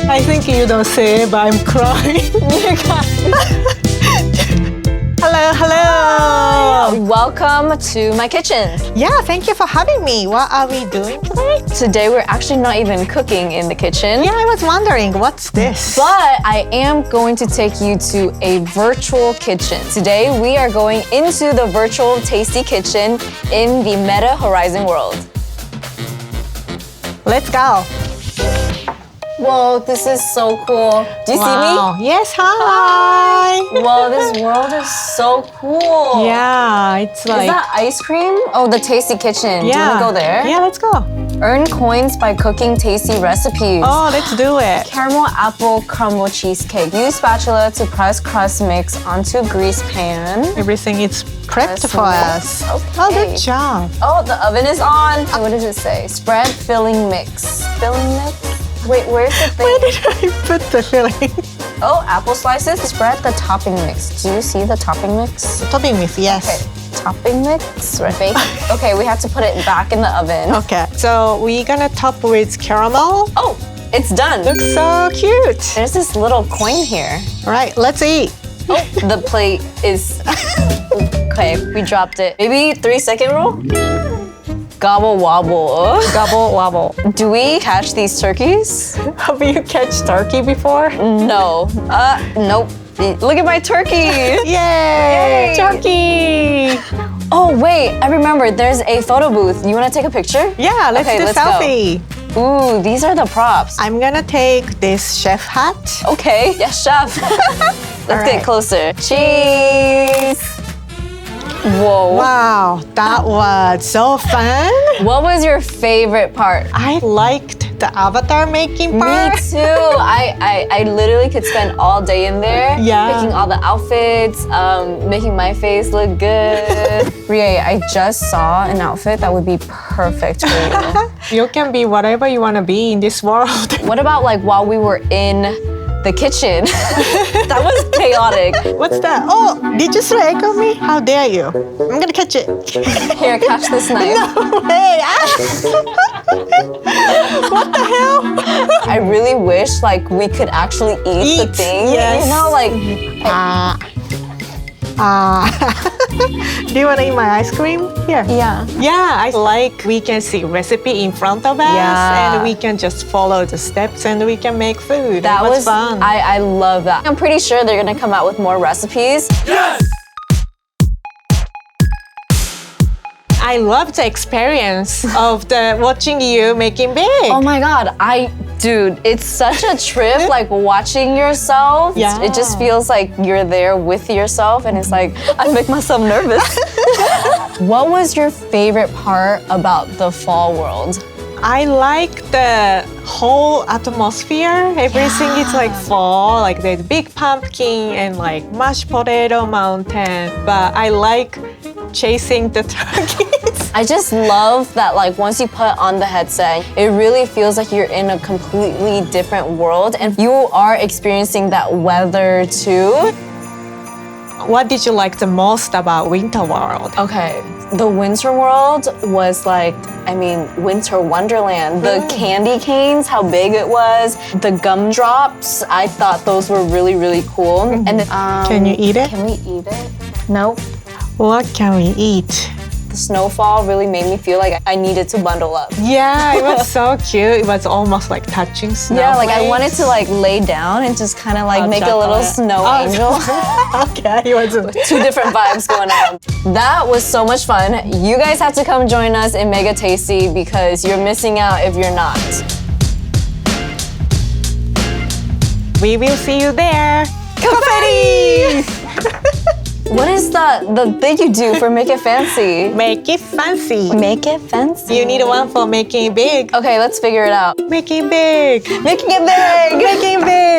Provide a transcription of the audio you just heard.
I think you don't see it, but I'm crying. Hello. Welcome to my kitchen. Yeah, thank you for having me. What are we doing today? Today we're actually not even cooking in the kitchen. Yeah, I was wondering, what's this? But I am going to take you to a virtual kitchen. Today we are going into the virtual tasty kitchen in the Meta Horizon world. Let's go. Whoa, this is so cool. Do you see me? Yes, hi. Whoa, this world is so cool. Yeah, it's like... Is that ice cream? Oh, the tasty kitchen. Yeah. Do you want to go there? Yeah, let's go. Earn coins by cooking tasty recipes. Oh, let's do it. Caramel apple crumble cheesecake. Use spatula to press crust mix onto grease pan. Everything is prepped Press for mix. us. Okay. Oh, good job. Oh, the oven is on. What does it say? Spread filling mix. Filling mix? Wait, where's the thing? Where did I put the filling? Oh, apple slices. Spread the topping mix. Do you see the topping mix? Topping mix, yes. Okay, topping mix, right? Bake. Okay, we have to put it back in the oven. Okay, so we're gonna top with caramel. Oh, it's done. Looks so cute. There's this little coin here. All right, let's eat. Oh, the plate is... Okay, we dropped it. Maybe 3-second rule? Gobble wobble. Gobble wobble. Do we catch these turkeys? Have you catch turkey before? No. Nope. Look at my turkey. Yay! Yay! Turkey! Oh, wait. I remember. There's a photo booth. You want to take a picture? Yeah, let's Okay, do let's selfie. Ooh, these are the props. I'm gonna take this chef hat. Okay. Yes, chef. Let's right. get closer. Cheese. Whoa. Wow, that was so fun. What was your favorite part? I liked the avatar making part. Me too. I literally could spend all day in there. Yeah. Picking all the outfits, making my face look good. Rie, I just saw an outfit that would be perfect for you. You can be whatever you want to be in this world. What about like while we were in the kitchen? That was chaotic. What's that? Oh, did you throw egg on me? How dare you? I'm gonna catch it. Here, catch this knife. No way! What the hell? I really wish like we could actually eat the thing. Yes. You know, like Do you want to eat my ice cream? Here. yeah. Yeah, I like we can see recipe in front of us Yeah. and we can just follow the steps and we can make food. That It was fun. I love that. I'm pretty sure they're gonna come out with more recipes. I love the experience of the watching you making big. Oh my god, dude, it's such a trip like watching yourself. Yeah. It just feels like you're there with yourself and it's like I make myself nervous. What was your favorite part about the fall world? I like the whole atmosphere. Everything is like fall, like there's big pumpkin and like mashed potato mountain. But I like chasing the turkeys. I just love that like once you put on the headset, it really feels like you're in a completely different world and you are experiencing that weather too. What did you like the most about Winter World? Okay, the winter world was like, I mean, winter wonderland. The candy canes, how big it was. The gumdrops, I thought those were really, really cool. And then, Can you eat it? Can we eat it? Nope. What can we eat? The snowfall really made me feel like I needed to bundle up. Yeah, it was so cute. It was almost like touching snow. Yeah, like I wanted to like lay down and just kind of like make a little snow angel. Okay, it was Two different vibes going on. That was so much fun. You guys have to come join us in Mega Tasty because you're missing out if you're not. We will see you there. Confetti! What is the thing you do for Make It Fancy? Make it fancy. Make it fancy. You need one for making it big. Okay, let's figure it out. Making big. Making it big! Making big.